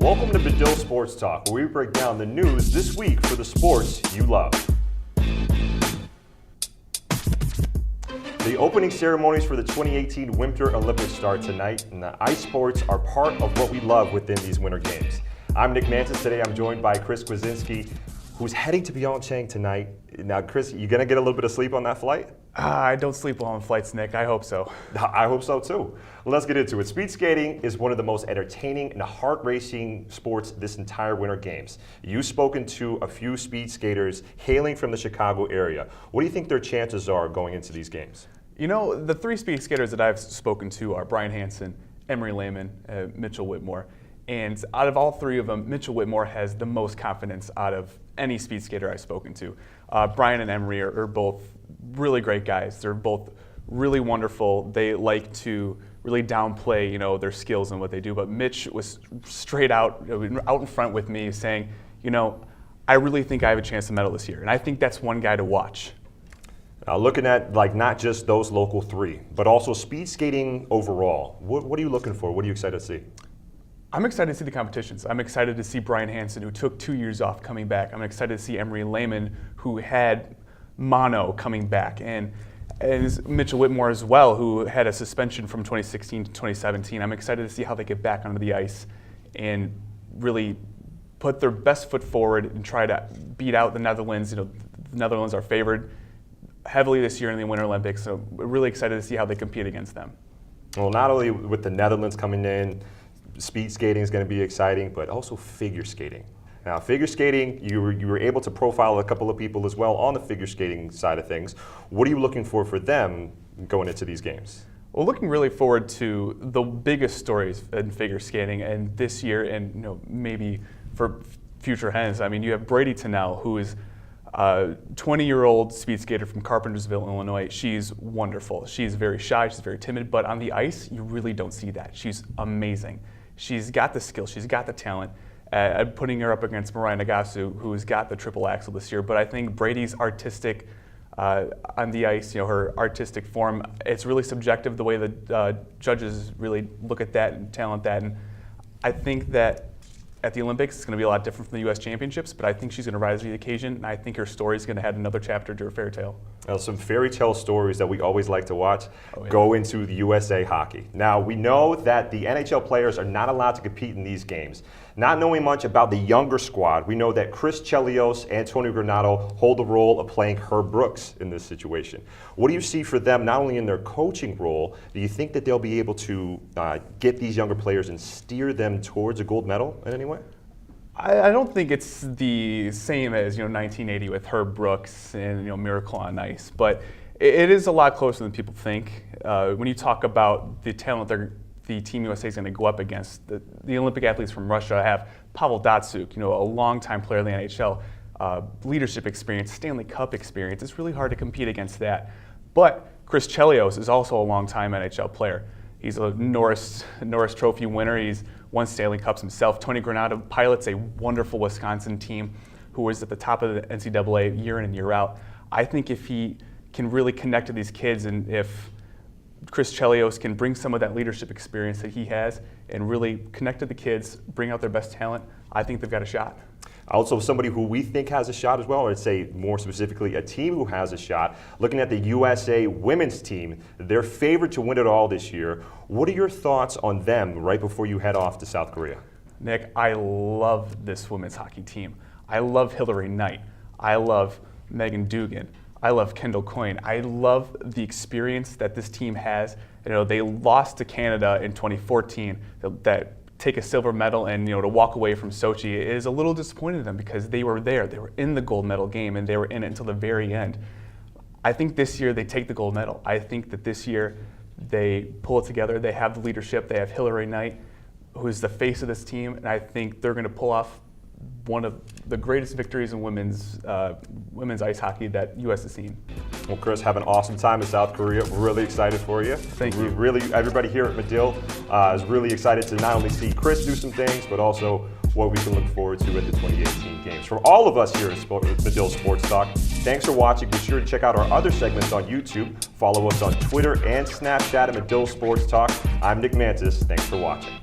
Welcome to Medill Sports Talk, where we break down the news this week for the sports you love. The opening ceremonies for the 2018 Winter Olympics start tonight, and the ice sports are part of what we love within these Winter Games. I'm Nick Mantas. Today I'm joined by Chris Kwiecinski, who's heading to Pyeongchang tonight. Now, Chris, you gonna get a little bit of sleep on that flight? I don't sleep well on flights, Nick. I hope so. I hope so too. Let's get into it. Speed skating is one of the most entertaining and heart-racing sports this entire Winter Games. You've spoken to a few speed skaters hailing from the Chicago area. What do you think their chances are going into these games? You know, the three speed skaters that I've spoken to are Brian Hansen, Emery Lehman, Mitchell Whitmore. And out of all three of them, Mitchell Whitmore has the most confidence out of any speed skater I've spoken to. Brian and Emery are both really great guys. They're both really wonderful. They like to really downplay, their skills and what they do. But Mitch was straight out in front with me saying, I really think I have a chance to medal this year. And I think that's one guy to watch. Looking at not just those local three, but also speed skating overall. What are you looking for? What are you excited to see? I'm excited to see the competitions. I'm excited to see Brian Hansen, who took 2 years off, coming back. I'm excited to see Emery Lehman, who had mono, coming back. And Mitchell Whitmore as well, who had a suspension from 2016 to 2017. I'm excited to see how they get back onto the ice and really put their best foot forward and try to beat out the Netherlands. The Netherlands are favored heavily this year in the Winter Olympics, so we're really excited to see how they compete against them. Well, not only with the Netherlands coming in, speed skating is going to be exciting, but also figure skating. Now, figure skating, you were able to profile a couple of people as well on the figure skating side of things. What are you looking for them going into these games? Well, looking really forward to the biggest stories in figure skating, and this year, and maybe for future hens. I mean, you have Brady Tennell, who is a 20-year-old speed skater from Carpentersville, Illinois. She's wonderful. She's very shy. She's very timid, but on the ice, you really don't see that. She's amazing. She's got the skill. She's got the talent. I'm putting her up against Mariah Nagasu, who's got the triple axel this year. But I think Brady's artistic on the ice, her artistic form, it's really subjective the way the judges really look at that and talent that. And I think that at the Olympics, it's going to be a lot different from the U.S. Championships, but I think she's going to rise to the occasion, and I think her story is going to add another chapter to her fairy tale. Some fairy tale stories that we always like to watch go into the USA hockey. Now, we know that the NHL players are not allowed to compete in these games. Not knowing much about the younger squad, we know that Chris Chelios and Tony Granato hold the role of playing Herb Brooks in this situation. What do you see for them, not only in their coaching role, do you think that they'll be able to get these younger players and steer them towards a gold medal in any way? I don't think it's the same as 1980 with Herb Brooks and Miracle on Ice, but it is a lot closer than people think. When you talk about the talent the Team USA is going to go up against, the Olympic athletes from Russia have Pavel Datsyuk, a longtime player in the NHL, leadership experience, Stanley Cup experience. It's really hard to compete against that. But Chris Chelios is also a longtime NHL player. He's a Norris Trophy winner. He's won Stanley Cups himself. Tony Granato pilots a wonderful Wisconsin team who was at the top of the NCAA year in and year out. I think if he can really connect to these kids, and if Chris Chelios can bring some of that leadership experience that he has and really connect to the kids, bring out their best talent, I think they've got a shot. Also, somebody who we think has a shot as well, or I'd say more specifically a team who has a shot, looking at the USA women's team, they're favored to win it all this year. What are your thoughts on them right before you head off to South Korea? Nick, I love this women's hockey team. I love Hillary Knight. I love Megan Dugan. I love Kendall Coyne. I love the experience that this team has. They lost to Canada in 2014. That take a silver medal and to walk away from Sochi is a little disappointing to them because they were there. They were in the gold medal game and they were in it until the very end. I think this year they take the gold medal. I think that this year they pull it together. They have the leadership. They have Hillary Knight, who's the face of this team, and I think they're going to pull off one of the greatest victories in women's ice hockey that U.S. has seen. Well, Chris, have an awesome time in South Korea. We're really excited for you. Thank you. Really, everybody here at Medill is really excited to not only see Chris do some things, but also what we can look forward to at the 2018 Games. For all of us here at Medill Sports Talk, thanks for watching. Be sure to check out our other segments on YouTube. Follow us on Twitter and Snapchat at Medill Sports Talk. I'm Nick Mantas. Thanks for watching.